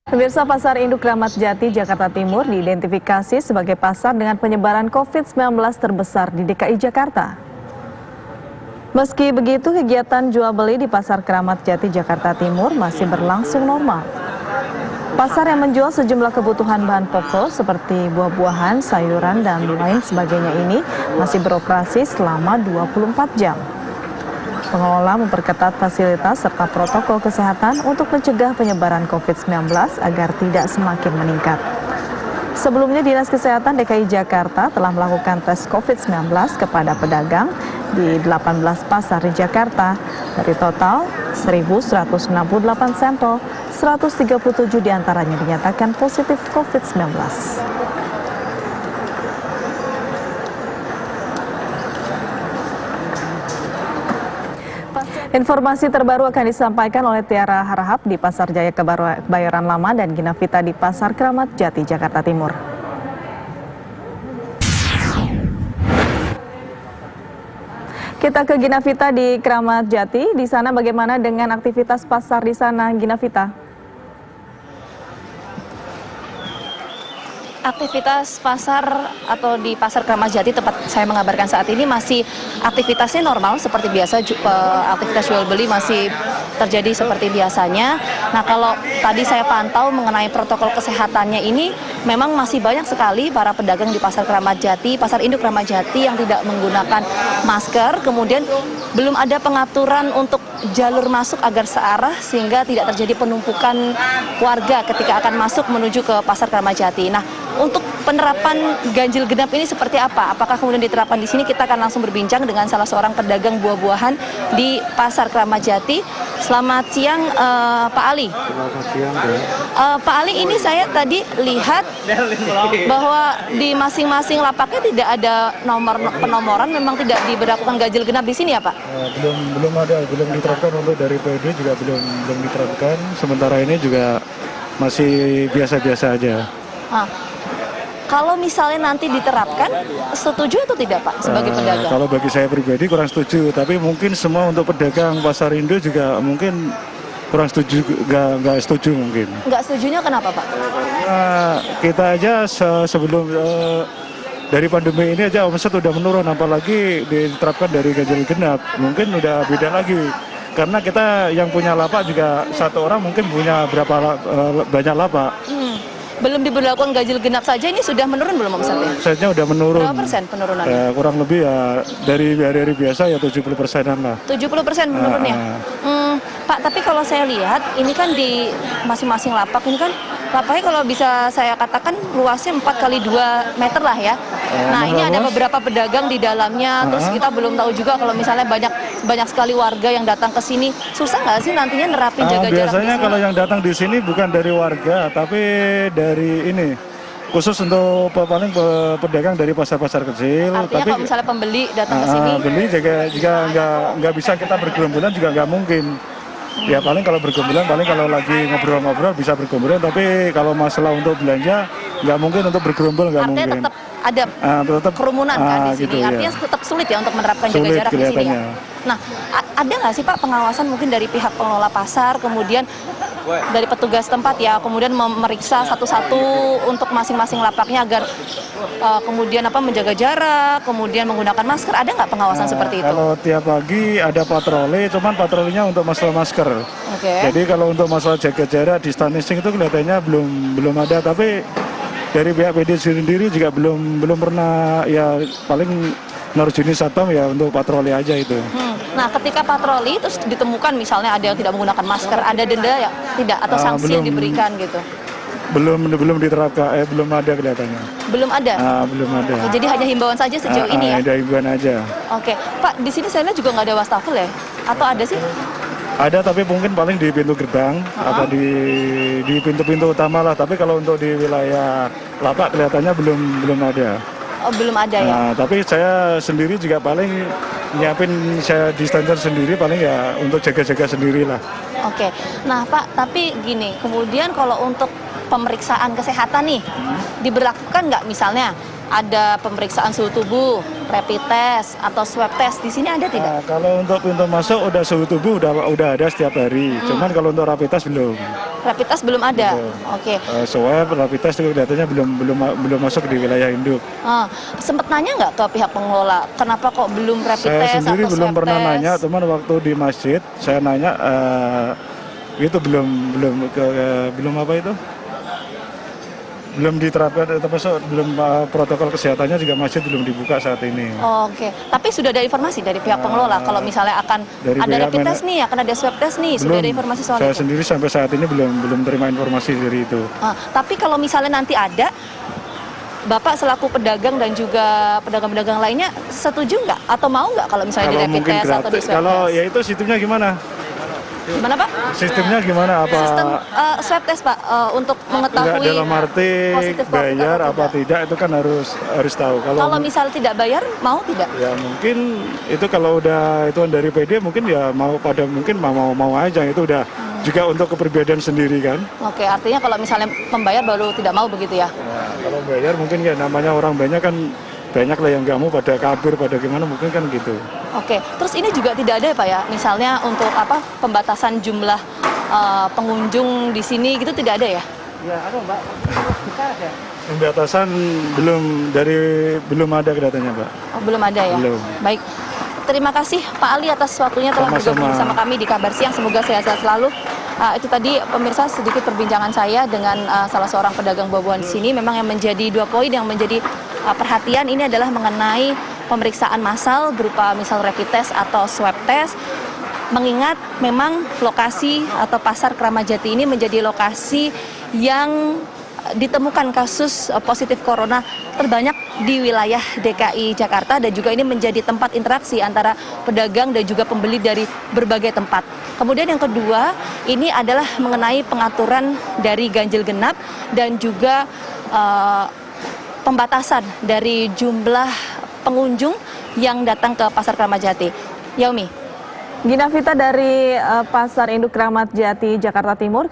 Pemirsa, Pasar Induk Kramat Jati, Jakarta Timur diidentifikasi sebagai pasar dengan penyebaran COVID-19 terbesar di DKI Jakarta. Meski begitu, kegiatan jual beli di Pasar Kramat Jati, Jakarta Timur masih berlangsung normal. Pasar yang menjual sejumlah kebutuhan bahan pokok seperti buah-buahan, sayuran, dan lain sebagainya ini masih beroperasi selama 24 jam. Pengelola memperketat fasilitas serta protokol kesehatan untuk mencegah penyebaran COVID-19 agar tidak semakin meningkat. Sebelumnya, Dinas Kesehatan DKI Jakarta telah melakukan tes COVID-19 kepada pedagang di 18 pasar di Jakarta. Dari total 1.168 sampel, 137 diantaranya dinyatakan positif COVID-19. Informasi terbaru akan disampaikan oleh Tiara Harahap di Pasar Jaya Kebayoran Lama dan Gina Vita di Pasar Kramat Jati, Jakarta Timur. Kita ke Gina Vita di Kramat Jati. Di sana bagaimana dengan aktivitas pasar di sana, Gina Vita? Aktivitas pasar atau di Pasar Kramat Jati tempat saya mengabarkan saat ini masih aktivitasnya normal seperti biasa, aktivitas jual beli masih terjadi seperti biasanya. Nah, kalau tadi saya pantau mengenai protokol kesehatannya ini memang masih banyak sekali para pedagang di Pasar Kramat Jati, Pasar Induk Kramat Jati yang tidak menggunakan masker, kemudian belum ada pengaturan untuk jalur masuk agar searah sehingga tidak terjadi penumpukan warga ketika akan masuk menuju ke Pasar Kramat Jati. Nah, untuk penerapan ganjil genap ini seperti apa? Apakah kemudian diterapkan di sini? Kita akan langsung berbincang dengan salah seorang pedagang buah-buahan di Pasar Kramat Jati. Selamat siang, Pak Ali. Selamat siang, Pak Ali, ini saya tadi lihat bahwa di masing-masing lapaknya tidak ada nomor penomoran, memang tidak diberlakukan ganjil genap di sini ya, Pak? Belum diterapkan, untuk dari PD juga belum diterapkan. Sementara ini juga masih biasa-biasa aja. Kalau misalnya nanti diterapkan, setuju atau tidak, Pak, sebagai pedagang? Kalau bagi saya pribadi kurang setuju, tapi mungkin semua untuk pedagang Pasar Indo juga mungkin kurang setuju, nggak setuju mungkin. Nggak setujunya kenapa, Pak? Kita aja sebelum dari pandemi ini aja omset udah menurun, apalagi diterapkan dari ganjil genap, mungkin udah beda lagi. Karena kita yang punya lapak juga satu orang mungkin punya banyak lapak. Belum diberlakukan ganjil genap saja ini sudah menurun belum omsetnya? Omsetnya udah menurun. Berapa persen penurunannya? Kurang lebih ya dari hari-hari biasa ya 70%-an lah. 70% menurunnya? Pak, tapi kalau saya lihat ini kan di masing-masing lapak ini kan lapaknya kalau bisa saya katakan luasnya 4x2 meter lah ya. Nah, ini ada beberapa pedagang di dalamnya, terus kita belum tahu juga kalau misalnya banyak sekali warga yang datang ke sini. Susah nggak sih nantinya nerapin jaga jarak? Biasanya kalau yang datang di sini bukan dari warga, tapi dari ini khusus untuk paling pedagang dari pasar-pasar kecil. Artinya tapi kalau misalnya pembeli datang ke sini, beli jika nggak bisa kita bergerombolan juga nggak mungkin. Ya paling kalau bergombolan, paling kalau lagi ngobrol-ngobrol bisa bergombolan, tapi kalau masalah untuk belanja nggak mungkin, untuk bergerombol nggak mungkin. Tetap ada kerumunan kan di sini, gitu, artinya tetap sulit ya untuk menerapkan jaga jarak di sini ya. Nah, ada nggak sih Pak pengawasan mungkin dari pihak pengelola pasar, kemudian dari petugas tempat ya, kemudian memeriksa satu-satu untuk masing-masing lapaknya agar kemudian menjaga jarak, kemudian menggunakan masker, ada nggak pengawasan seperti itu? Kalau tiap pagi ada patroli, cuman patrolinya untuk masalah masker. Jadi kalau untuk masalah jaga jarak, distancing itu kelihatannya belum ada, tapi dari pihak PD sendiri juga belum pernah, ya paling nerjuni satpam ya untuk patroli aja itu. Nah, ketika patroli terus ditemukan misalnya ada yang tidak menggunakan masker, ada denda ya tidak atau sanksi yang diberikan gitu? Belum diterapkan, belum ada kelihatannya. Belum ada? Belum ada. Oke, jadi hanya himbauan saja sejauh ini ya? Ada himbauan aja. Oke, Pak, di sini saya lihat juga nggak ada wastafel ya? Atau ada sih? Ada, tapi mungkin paling di pintu gerbang atau di pintu-pintu utama lah. Tapi kalau untuk di wilayah lapak kelihatannya belum ada. Oh, belum ada ya? Tapi saya sendiri juga paling nyiapin, saya dispenser sendiri paling ya untuk jaga-jaga sendiri lah. Oke, nah Pak, tapi gini, kemudian kalau untuk pemeriksaan kesehatan nih, diberlakukan nggak misalnya ada pemeriksaan suhu tubuh, rapid test atau swab test di sini ada tidak? Nah, kalau untuk pintu masuk udah suhu tubuh udah ada setiap hari. Cuman kalau untuk rapid test belum. Rapid test belum ada. Belum. Oke. Swab, rapid test itu kelihatannya belum masuk di wilayah induk. Sempet nanya nggak ke pihak pengelola, kenapa kok belum rapid Saya test sendiri atau belum swab pernah test? nanya, teman waktu di masjid saya nanya itu belum apa itu? Belum diterapkan, belum protokol kesehatannya juga masjid belum dibuka saat ini. Oke, tapi sudah ada informasi dari pihak pengelola kalau misalnya akan ada rapid test nih, akan ada swab test nih, sudah ada informasi soal Saya itu? sendiri sampai saat ini belum terima informasi dari itu. Tapi kalau misalnya nanti ada, Bapak selaku pedagang dan juga pedagang-pedagang lainnya setuju nggak atau mau nggak kalau misalnya di Kalau rapid mungkin test atau di gratis, swab kalau test? ya itu sistemnya gimana? Gimana Pak? Sistemnya gimana? Apa? Sistem swab test Pak untuk Enggak, mengetahui dalam arti positif COVID bayar atau apa tidak itu kan harus tahu. Kalau misal tidak bayar, mau tidak? Ya mungkin itu kalau udah itu dari PD mungkin ya mungkin mau aja, itu udah juga untuk kepribadian sendiri kan. Oke, artinya kalau misalnya membayar baru tidak mau begitu ya? Nah, kalau bayar mungkin ya namanya orang banyak kan, banyak lah yang nggak mau pada kabur pada gimana mungkin kan gitu. Oke, terus ini juga tidak ada ya Pak ya, misalnya untuk pembatasan jumlah pengunjung di sini gitu tidak ada ya? Ya, ada Mbak. Kita ada. Pembatasan belum ada kelihatannya Pak. Oh, belum ada ya? Belum. Baik. Terima kasih Pak Ali atas waktunya telah bergabung bersama kami di Kabar Siang. Semoga sehat-sehat selalu. Itu tadi pemirsa sedikit perbincangan saya dengan salah seorang pedagang buah-buahan di sini. Memang yang menjadi 2 poin yang menjadi perhatian ini adalah mengenai pemeriksaan massal berupa misal rapid test atau swab test. Mengingat memang lokasi atau pasar Kramat Jati ini menjadi lokasi yang ditemukan kasus positif corona terbanyak di wilayah DKI Jakarta, dan juga ini menjadi tempat interaksi antara pedagang dan juga pembeli dari berbagai tempat. Kemudian yang kedua, ini adalah mengenai pengaturan dari ganjil genap dan juga pembatasan dari jumlah pengunjung yang datang ke pasar Kramat Jati. Yaumi. Gina Vita dari Pasar Induk Kramat Jati, Jakarta Timur.